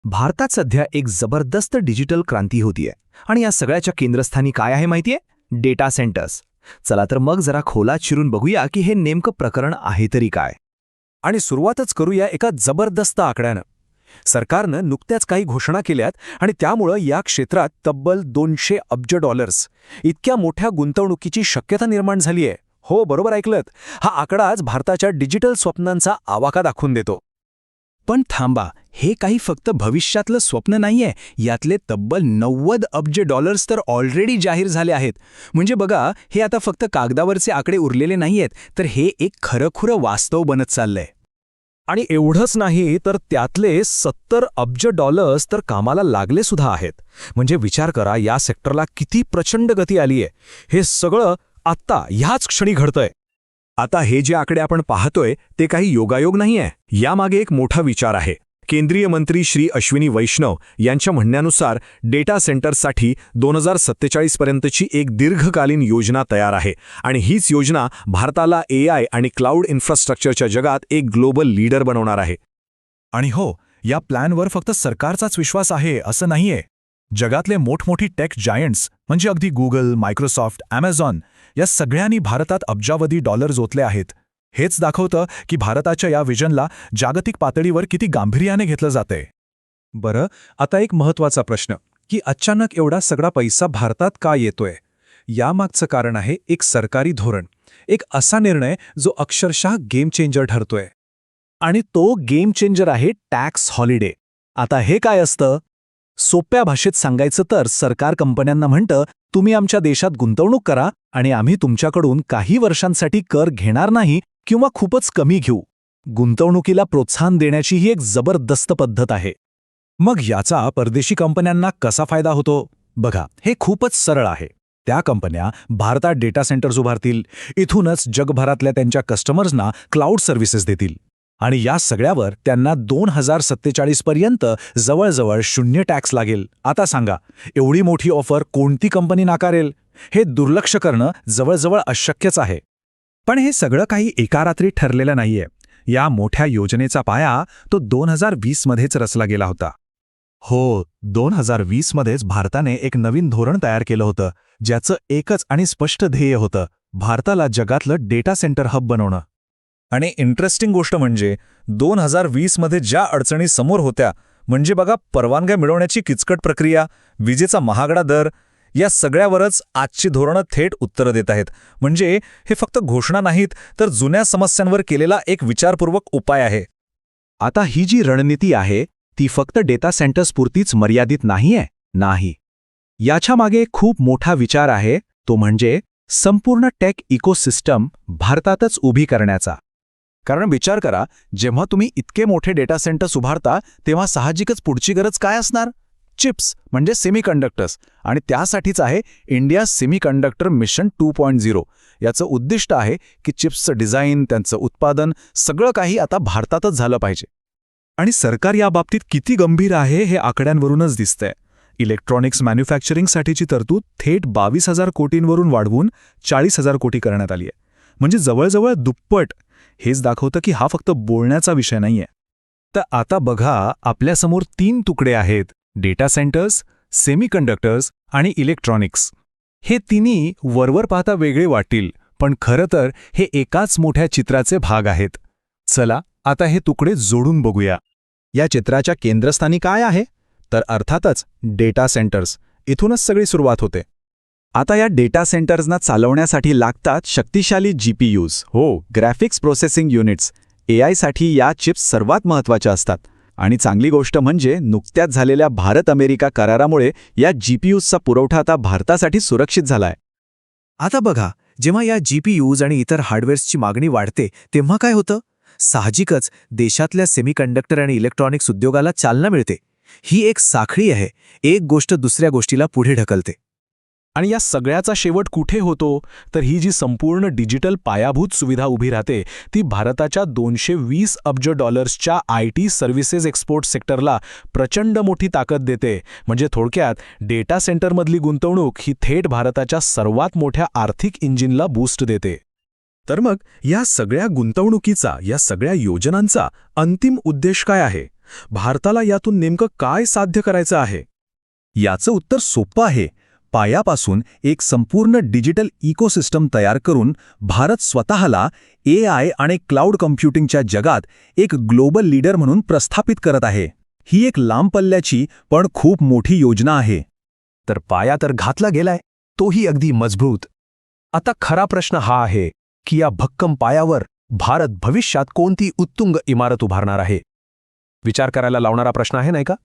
भारतात सध्या एक जबरदस्त डिजिटल क्रांती होतीये आणि या सगळ्याच्या केंद्रस्थानी काय आहे माहितीये? Data centres. चला तर मग जरा खोलात शिरून बघूया की हे नेमकं प्रकरण आहे तरी काय. आणि सुरुवातच करूया एका जबरदस्त आकड्यानं. सरकारनं नुकत्याच काही घोषणा केल्यात आणि त्यामुळं या क्षेत्रात तब्बल $200 अब्ज इतक्या मोठ्या गुंतवणुकीची शक्यता निर्माण झाली आहे. हो, बरोबर ऐकलत. हा आकडा आज भारताच्या डिजिटल स्वप्नांचा आवाका दाखवून देतो. पण थांबा, हे काही फक्त भविष्यातलं स्वप्न नाहीये. यातले तब्बल $90 अब्ज तर ऑलरेडी जाहीर झाले आहेत. म्हणजे बघा, हे आता फक्त कागदावरचे आकडे उरलेले नाहीयेत, तर हे एक खरंखुरं वास्तव बनत चाललंय. आणि एवढंच नाही तर त्यातले $70 अब्ज तर कामाला लागले सुद्धा आहेत. म्हणजे विचार करा, या सेक्टरला किती प्रचंड गती आलीये. हे सगळं आत्ता ह्याच क्षणी घडतंय. आता हे जे आकडे आपण पाहतोय ते काही योगायोग नाहीये. यामागे एक मोठा विचार आहे. केंद्रीय मंत्री श्री अश्विनी वैष्णव यांच्या म्हणण्यानुसार डेटा सेंटर्ससाठी 2047 पर्यंतची एक दीर्घकालीन योजना तयार आहे आणि हीच योजना भारताला AI आणि क्लाउड इन्फ्रास्ट्रक्चरच्या जगात एक ग्लोबल लीडर बनवणार आहे. आणि हो, या प्लॅनवर फक्त सरकारचाच विश्वास आहे असं नाहीये. जगातले मोठमोठी टेक जायंट्स म्हणजे अगदी गुगल, मायक्रोसॉफ्ट, ॲमेझॉन या सगळ्यांनी भारतात अब्जावधी डॉलर्स ओतले आहेत. हेच दाखवतं की भारताच्या या विजनला जागतिक पातळीवर किती गांभीर्याने घेतलं जातंय. बरं, आता एक महत्त्वाचा प्रश्न की अचानक एवढा सगळा पैसा भारतात का येतोय? यामागचं कारण आहे एक सरकारी धोरण, एक असा निर्णय जो अक्षरशः गेम चेंजर ठरतोय. आणि तो गेम चेंजर आहे टॅक्स हॉलिडे. आता हे काय असतं? सोप्या भाषेत सांगायचं तर सरकार कंपन्यांना म्हणतं, तुम्ही आमच्या देशात गुंतवणूक करा आणि आम्ही तुमच्याकडून काही वर्षांसाठी कर घेणार नाही किंवा खूपच कमी घेऊ. गुंतवणुकीला प्रोत्साहन देण्याची ही एक जबरदस्त पद्धत आहे. मग याचा परदेशी कंपन्यांना कसा फायदा होतो? बघा, हे खूपच सरळ आहे. त्या कंपन्या भारतात डेटा सेंटर्स उभारतील, इथूनच जगभरातल्या त्यांच्या कस्टमर्सना क्लाउड सर्व्हिसेस देतील आणि या सगळ्यावर त्यांना 2047 पर्यंत जवळजवळ 0 टॅक्स लागेल. आता सांगा, एवढी मोठी ऑफर कोणती कंपनी नाकारेल? हे दुर्लक्ष करणं जवळजवळ अशक्यच आहे. पण हे सगळं काही एका रात्री ठरलेलं नाहीये. या मोठ्या योजनेचा पाया तो 2020 मध्येच रचला गेला होता. हो, 2020 मध्येच भारताने एक नवीन धोरण तयार केलं होतं, ज्याचं एकच आणि स्पष्ट ध्येय होतं: भारताला जगातलं डेटा सेंटर हब बनवणं. आणि इंटरेस्टिंग गोष्ट म्हणजे 2020 मध्ये ज्या अडचणी समोर होत्या, म्हणजे बघा, परवानग्या मिळवण्याची किचकट प्रक्रिया, विजेचा महागडा दर, या सगळ्यावरच आजची धोरणं थेट उत्तरं देत आहेत. म्हणजे हे फक्त घोषणा नाहीत, तर जुन्या समस्यांवर केलेला एक विचारपूर्वक उपाय आहे. आता ही जी रणनीती आहे ती फक्त डेटा सेंटर्सपुरतीच मर्यादित नाहीये. नाही, याच्या मागे खूप मोठा विचार आहे, तो म्हणजे संपूर्ण टेक इकोसिस्टम भारतातच उभी करण्याचा. कारण विचार करा, जेव्हा तुम्ही इतके मोठे डेटा सेंटर्स उभारता तेव्हा साहजिकच पुढची गरज काय असणार? चिप्स म्हणजे सेमीकंडक्टर्स. आणि त्यासाठीच आहे इंडिया सेमीकंडक्टर मिशन 2.0. याचं उद्दिष्ट आहे की चिप्सचं डिझाईन, त्यांचं उत्पादन सगळं काही आता भारतातच झालं पाहिजे. आणि सरकार या बाबतीत किती गंभीर आहे हे आकड्यांवरूनच दिसतंय. इलेक्ट्रॉनिक्स मॅन्युफॅक्चरिंगसाठीची तरतूद थेट 22,000 कोटींवरून वाढवून 40,000 कोटी करण्यात आली आहे. म्हणजे जवळजवळ दुप्पट. हेच दाखवतं की हा फक्त बोलण्याचा विषय नाहीये. तर आता बघा, आपल्यासमोर 3 तुकडे आहेत: डेटा सेंटर्स, सेमीकंडक्टर्स आणि इलेक्ट्रॉनिक्स. हे तिन्ही वरवर पाहता वेगळे वाटतील, पण खरं तर हे एकाच मोठ्या चित्राचे भाग आहेत. चला आता हे तुकडे जोडून बघूया. या चित्राच्या केंद्रस्थानी काय आहे? तर अर्थातच डेटा सेंटर्स. इथूनच सगळी सुरुवात होते. आता या डेटा सेंटर्सना चालवण्यासाठी लागतात शक्तिशाली GPUs, graphics processing units. AI साठी या चिप्स सर्वात महत्त्वाच्या असतात. आणि चांगली गोष्ट म्हणजे नुकत्याच झालेल्या भारत-अमेरिका करारामुळे या GPUsचा पुरवठा आता भारतासाठी सुरक्षित झालाय. आता बघा, जेव्हा या GPUs आणि इतर हार्डवेअर्सची मागणी वाढते तेव्हा काय होतं? साहजिकच देशातल्या सेमीकंडक्टर आणि इलेक्ट्रॉनिक्स उद्योगाला चालना मिळते. ही एक साखळी आहे, एक गोष्ट दुसऱ्या गोष्टीला पुढे ढकलते. आणि या सगळ्याचा शेवट कुठे होतो? तर ही जी संपूर्ण डिजिटल पायाभूत सुविधा उभी राहते ती भारताच्या $220 अब्ज IT सर्व्हिसेस एक्सपोर्ट सेक्टरला प्रचंड मोठी ताकद देते. म्हणजे थोडक्यात डेटा सेंटरमधली गुंतवणूक ही थेट भारताच्या सर्वात मोठ्या आर्थिक इंजिनला बूस्ट देते. तर मग या सगळ्या गुंतवणुकीचा, या सगळ्या योजनांचा अंतिम उद्देश काय आहे? भारताला यातून नेमकं काय साध्य करायचं आहे? याचं उत्तर सोपं आहे. पायापासून एक संपूर्ण डिजिटल इकोसिस्टम तयार करून भारत स्वतःला AI आणि क्लाउड कम्प्युटिंगच्या जगात एक ग्लोबल लीडर म्हणून प्रस्थापित करत आहे. ही एक लांब पल्ल्याची पण खूप मोठी योजना आहे. तर पाया तर घातला गेलाय, तोही अगदी मजबूत. आता खरा प्रश्न हा आहे की या भक्कम पायावर भारत भविष्यात कोणती उत्तुंग इमारत उभारणार आहे? विचार करायला लावणारा प्रश्न आहे, नाही का?